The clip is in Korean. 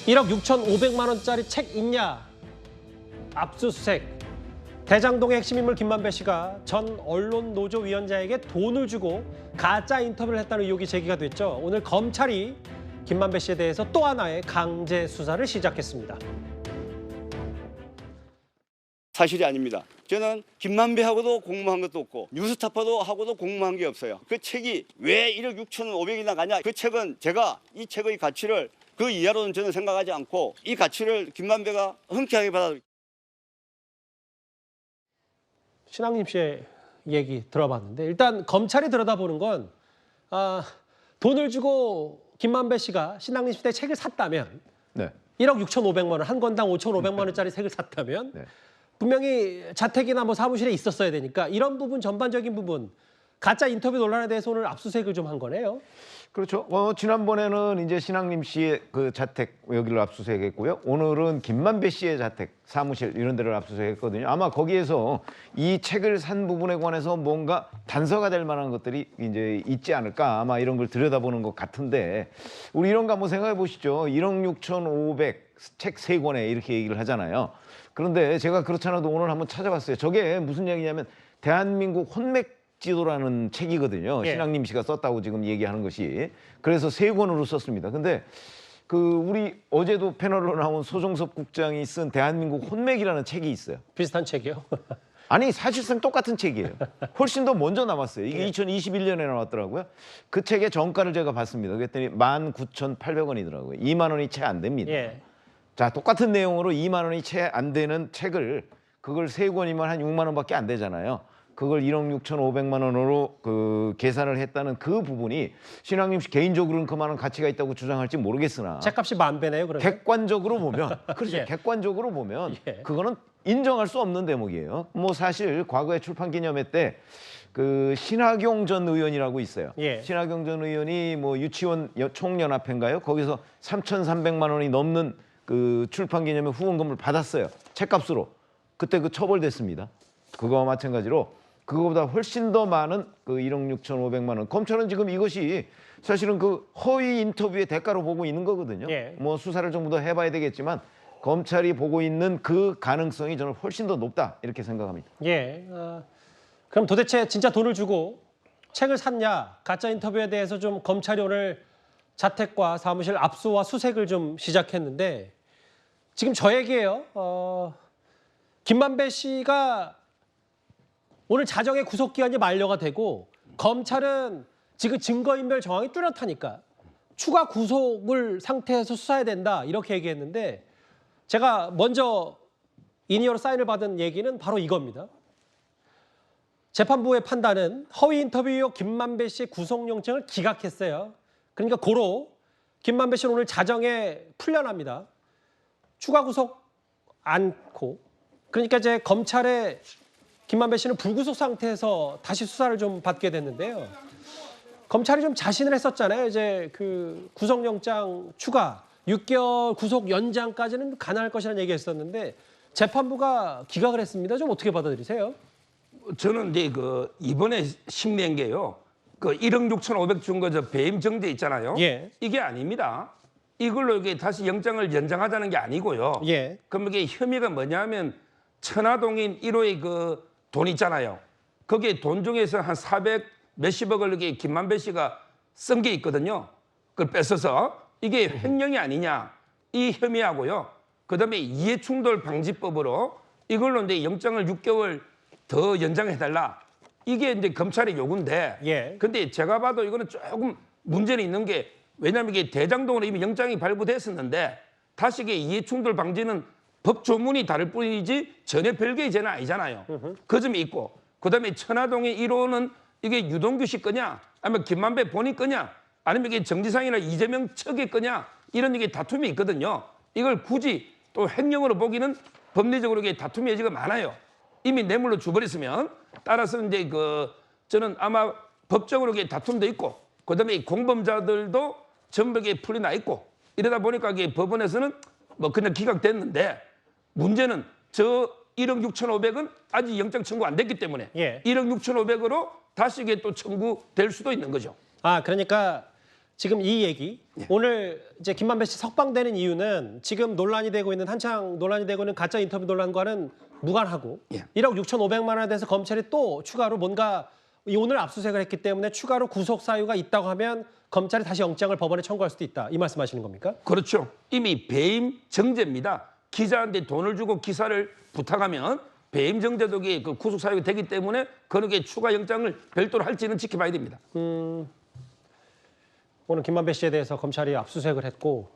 1억 6,500만 원짜리 책 있냐? 압수수색. 대장동의 핵심 인물 김만배 씨가 전 언론노조위원장에게 돈을 주고 가짜 인터뷰를 했다는 의혹이 제기가 됐죠. 오늘 검찰이 김만배 씨에 대해서 또 하나의 강제 수사를 시작했습니다. 사실이 아닙니다. 저는 김만배하고도 공모한 것도 없고 뉴스타파도 하고도 공모한 게 없어요. 그 책이 왜 1억 6,500이나 가냐? 그 책은 제가 이 책의 가치를 그 이하로는 저는 생각하지 않고 이 가치를 김만배가 흔쾌하게 받아. 신앙님 씨의 얘기 들어봤는데 일단 검찰이 들여다보는 건 돈을 주고 김만배 씨가 신앙님 씨의 책을 샀다면 네. 1억 6,500만 원, 한 권당 5,500만 원짜리 책을 샀다면 네. 분명히 자택이나 뭐 사무실에 있었어야 되니까 이런 부분 전반적인 부분 가짜 인터뷰 논란에 대해서 오늘 압수수색을 좀 한 거네요. 그렇죠. 지난번에는 이제 신앙림 씨의 그 자택 여기를 압수수색했고요. 오늘은 김만배 씨의 자택, 사무실 이런 데를 압수수색했거든요. 아마 거기에서 이 책을 산 부분에 관해서 뭔가 단서가 될 만한 것들이 이제 있지 않을까. 아마 이런 걸 들여다보는 것 같은데 우리 이런 거 한번 생각해 보시죠. 1억 6,500 책 3권에 이렇게 얘기를 하잖아요. 그런데 제가 그렇지 않아도 오늘 한번 찾아봤어요. 저게 무슨 얘기냐면 대한민국 혼맥 지도라는 책이거든요. 예. 신앙님 씨가 썼다고 지금 얘기하는 것이. 그래서 3권으로 썼습니다. 근데 우리 어제도 패널로 나온 소종섭 국장이 쓴 대한민국 혼맥이라는 책이 있어요. 비슷한 책이요. 아니 사실상 똑같은 책이에요. 훨씬 더 먼저 나왔어요. 이게 2021년에 나왔더라고요. 그 책의 정가를 제가 봤습니다. 그랬더니 19,800원이더라고요. 2만 원이 채 안 됩니다. 예. 자, 똑같은 내용으로 2만 원이 채 안 되는 책을 그걸 3권이면 한 6만 원밖에 안 되잖아요. 그걸 1억 6,500만 원으로 계산을 했다는 그 부분이 신앙님 씨 개인적으로는 그만한 가치가 있다고 주장할지 모르겠으나 책값이 만배네요, 그러면. 객관적으로 보면 그렇죠. 예. 객관적으로 보면 예. 그거는 인정할 수 없는 대목이에요. 뭐 사실 과거에 출판 기념회 때 신하경 전 의원이라고 있어요. 예. 신하경 전 의원이 뭐 유치원 총연합회인가요? 거기서 3,300만 원이 넘는 출판 기념회 후원금을 받았어요. 책값으로. 그때 처벌됐습니다. 그거와 마찬가지로 그거보다 훨씬 더 많은 1억 6,500만 원. 검찰은 지금 이것이 사실은 허위 인터뷰의 대가로 보고 있는 거거든요. 예. 뭐 수사를 좀 더 해봐야 되겠지만 검찰이 보고 있는 그 가능성이 저는 훨씬 더 높다 이렇게 생각합니다. 예. 그럼 도대체 진짜 돈을 주고 책을 샀냐? 가짜 인터뷰에 대해서 좀 검찰이 오늘 자택과 사무실 압수와 수색을 좀 시작했는데 지금 저 얘기예요. 김만배 씨가 오늘 자정에 구속기한이 만료가 되고 검찰은 지금 증거인멸 정황이 뚜렷하니까 추가 구속을 상태에서 수사해야 된다 이렇게 얘기했는데 제가 먼저 인이어로 사인을 받은 얘기는 바로 이겁니다. 재판부의 판단은 허위 인터뷰 의혹 김만배 씨의 구속영장을 기각했어요. 그러니까 고로 김만배 씨는 오늘 자정에 풀려납니다. 추가 구속 않고 그러니까 이제 검찰에 김만배 씨는 불구속 상태에서 다시 수사를 좀 받게 됐는데요. 검찰이 좀 자신을 했었잖아요. 이제 구속영장 추가 6개월 구속 연장까지는 가능할 것이라는 얘기했었는데 재판부가 기각을 했습니다. 좀 어떻게 받아들이세요? 저는 이제 이번에 신뢰한 게요. 1억 6,500 준 거 배임 정지 있잖아요. 예. 이게 아닙니다. 이걸로 이게 다시 영장을 연장하자는 게 아니고요. 예. 그럼 이게 혐의가 뭐냐면 천화동인 1호의 돈 있잖아요. 거기에 돈 중에서 한 400 몇십억을 이렇게 김만배 씨가 쓴 게 있거든요. 그걸 뺏어서 이게 횡령이 아니냐 이 혐의하고요. 그다음에 이해충돌 방지법으로 이걸로 이제 영장을 6개월 더 연장해달라. 이게 이제 검찰의 요구인데. 예. 근데 제가 봐도 이거는 조금 문제는 있는 게 왜냐하면 이게 대장동으로 이미 영장이 발부됐었는데 다시 이게 이해충돌 방지는 법 조문이 다를 뿐이지 전혀 별개의 죄는 아니잖아요. 그 점이 있고 그다음에 천화동의 1호는 이게 유동규 씨 거냐 아니면 김만배 본인 거냐 아니면 이게 정지상이나 이재명 측의 거냐 이런 이게 다툼이 있거든요. 이걸 굳이 또 횡령으로 보기는 법리적으로 이게 다툼의 여지가 많아요. 이미 뇌물로 줘버렸으면 따라서 이제 저는 아마 법적으로 이게 다툼도 있고 그다음에 이 공범자들도 전부 이게 풀려나 있고 이러다 보니까 이게 법원에서는 뭐 그냥 기각됐는데 문제는 저 1억 6,500은 아직 영장 청구 안 됐기 때문에 예. 1억 6,500으로 다시 이게 또 청구될 수도 있는 거죠. 그러니까 지금 이 얘기 오늘 이제 김만배 씨 석방되는 이유는 지금 논란이 되고 있는 한창 논란이 되고 있는 가짜 인터뷰 논란과는 무관하고 예. 1억 6,500만 원에 대해서 검찰이 또 추가로 뭔가 오늘 압수수색을 했기 때문에 추가로 구속 사유가 있다고 하면 검찰이 다시 영장을 법원에 청구할 수도 있다. 이 말씀하시는 겁니까? 그렇죠. 이미 배임 정제입니다. 기자한테 돈을 주고 기사를 부탁하면 배임 정제도 그 구속 사유가 되기 때문에 거기에 추가 영장을 별도로 할지는 지켜봐야 됩니다. 오늘 김만배 씨에 대해서 검찰이 압수수색을 했고